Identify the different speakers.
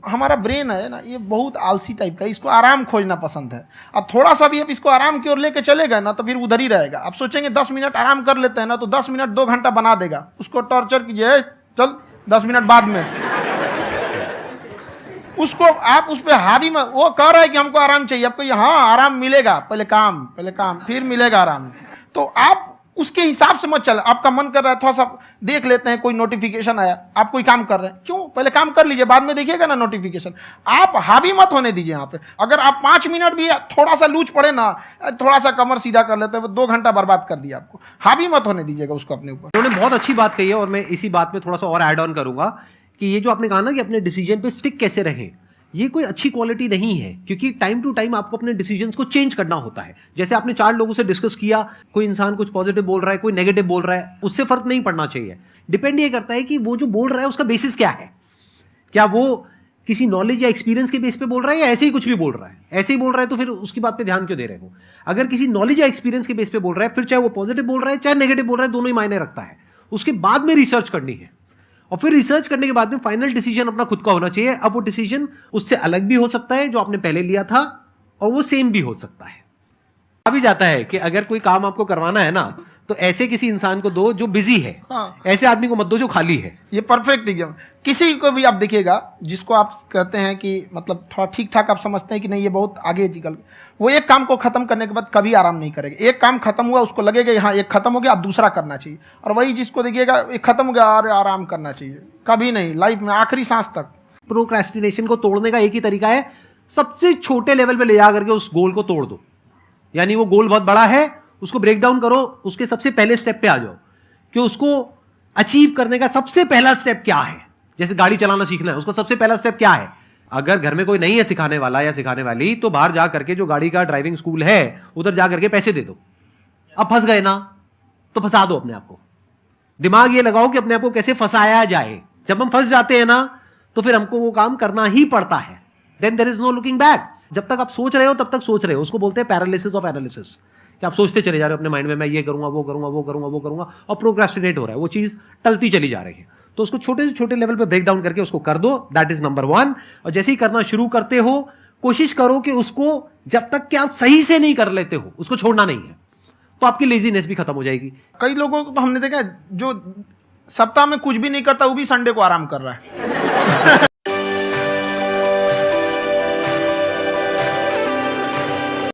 Speaker 1: हमारा ब्रेन है ना, ये बहुत आलसी टाइप का है, इसको आराम खोजना पसंद है। अब थोड़ा सा भी आप इसको आराम की ओर लेके चले गए ना तो फिर उधर ही रहेगा। आप सोचेंगे 10 मिनट आराम कर लेते हैं ना, तो 10 मिनट 2 घंटा बना देगा। उसको टॉर्चर कीजिए, चल 10 मिनट बाद में। उसको आप उस पर हावी में, वो कह रहा है कि हमको आराम चाहिए, आपको हाँ आराम मिलेगा, पहले काम फिर मिलेगा आराम। तो आप उसके हिसाब से मत चल। आपका मन कर रहा है थोड़ा सा देख लेते हैं, कोई नोटिफिकेशन आया, आप कोई काम कर रहे हैं, क्यों पहले काम कर लीजिए, बाद में देखिएगा ना नोटिफिकेशन। आप हावी मत होने दीजिए यहाँ पे। अगर आप 5 मिनट भी थोड़ा सा लूज पड़े ना, थोड़ा सा कमर सीधा कर लेते हैं, 2 घंटा बर्बाद कर दिया आपको। हावी मत होने दीजिएगा उसको अपने ऊपर।
Speaker 2: उन्होंने बहुत अच्छी बात कही है और मैं इसी बात में थोड़ा सा और ऐड ऑन करूंगा कि ये जो आपने कहा ना कि अपने डिसीजन पे स्टिक कैसे रहें, ये कोई अच्छी क्वालिटी नहीं है, क्योंकि टाइम टू टाइम आपको अपने डिसीजंस को चेंज करना होता है। जैसे आपने 4 लोगों से डिस्कस किया, कोई इंसान कुछ पॉजिटिव बोल रहा है, कोई नेगेटिव बोल रहा है, उससे फर्क नहीं पड़ना चाहिए। डिपेंड ये करता है कि वो जो बोल रहा है उसका बेसिस क्या है। क्या वो किसी नॉलेज या एक्सपीरियंस के बेस पे बोल रहा है या ऐसे ही कुछ भी बोल रहा है? ऐसे ही बोल रहा है तो फिर उसकी बात पे ध्यान क्यों दे रहे हो? अगर किसी नॉलेज या एक्सपीरियंस के बेस पे बोल रहा है, फिर चाहे वो पॉजिटिव बोल रहा है चाहे नेगेटिव बोल रहा है, दोनों ही मायने रखता है। उसके बाद में रिसर्च करनी है और फिर रिसर्च करने के बाद में फाइनल डिसीजन अपना खुद का होना चाहिए। अब वो डिसीजन उससे अलग भी हो सकता है जो आपने पहले लिया था, और वो सेम भी हो सकता है। अभी जाता है कि अगर कोई काम आपको करवाना है ना, तो ऐसे किसी इंसान को दो जो बिजी है।
Speaker 1: हाँ।
Speaker 2: ऐसे आदमी को मत दो जो खाली है।
Speaker 1: ये परफेक्ट एग्जाम। किसी को भी आप देखिएगा जिसको आप कहते हैं कि मतलब थोड़ा ठीक ठाक आप समझते हैं कि नहीं ये बहुत आगे निकल, वो एक काम को खत्म करने के बाद कभी आराम नहीं करेगा। एक काम खत्म हुआ उसको लगेगा हाँ एक खत्म हो गया, अब दूसरा करना चाहिए। और वही जिसको देखिएगा एक खत्म हो गया और आराम करना चाहिए, कभी नहीं, लाइफ में आखिरी सांस तक।
Speaker 2: प्रोक्रेस्टिनेशन को तोड़ने का एक ही तरीका है, सबसे छोटे लेवल पे ले जा करके उस गोल को तोड़ दो। यानी वो गोल बहुत बड़ा है, उसको ब्रेक डाउन करो, उसके सबसे पहले स्टेप पे आ जाओ कि उसको अचीव करने का सबसे पहला स्टेप क्या है। जैसे गाड़ी चलाना सीखना है, उसका सबसे पहला स्टेप क्या है? अगर घर में कोई नहीं है सिखाने वाला या सिखाने वाली, तो बाहर जा करके जो गाड़ी का ड्राइविंग स्कूल है उधर जा करके पैसे दे दो। अब फंस गए ना तो फंसा दो अपने आप को। दिमाग ये लगाओ कि अपने आप को कैसे फंसाया जाए। जब हम फंस जाते हैं ना तो फिर हमको वो काम करना ही पड़ता है। Then there is no looking back. जब तक आप सोच रहे हो तब तक सोच रहे हो, उसको बोलते हैं पैरालिसिस ऑफ एनालिसिस, कि आप सोचते चले जा रहे हो अपने माइंड में, मैं ये करूंगा वो करूंगा वो करूंगा वो करूंगा, और प्रोक्रेस्टिनेट हो रहा है, वो चीज टलती चली जा रही है। तो उसको छोटे से छोटे लेवल पे ब्रेक डाउन करके उसको कर दो। That is number 1। और जैसे ही करना शुरू करते हो, कोशिश करो कि उसको जब तक कि आप सही से नहीं कर लेते हो उसको छोड़ना नहीं है, तो आपकी लेजीनेस भी खत्म हो जाएगी।
Speaker 1: कई लोगों को तो हमने देखा जो सप्ताह में कुछ भी नहीं करता वो भी संडे को आराम कर रहा है।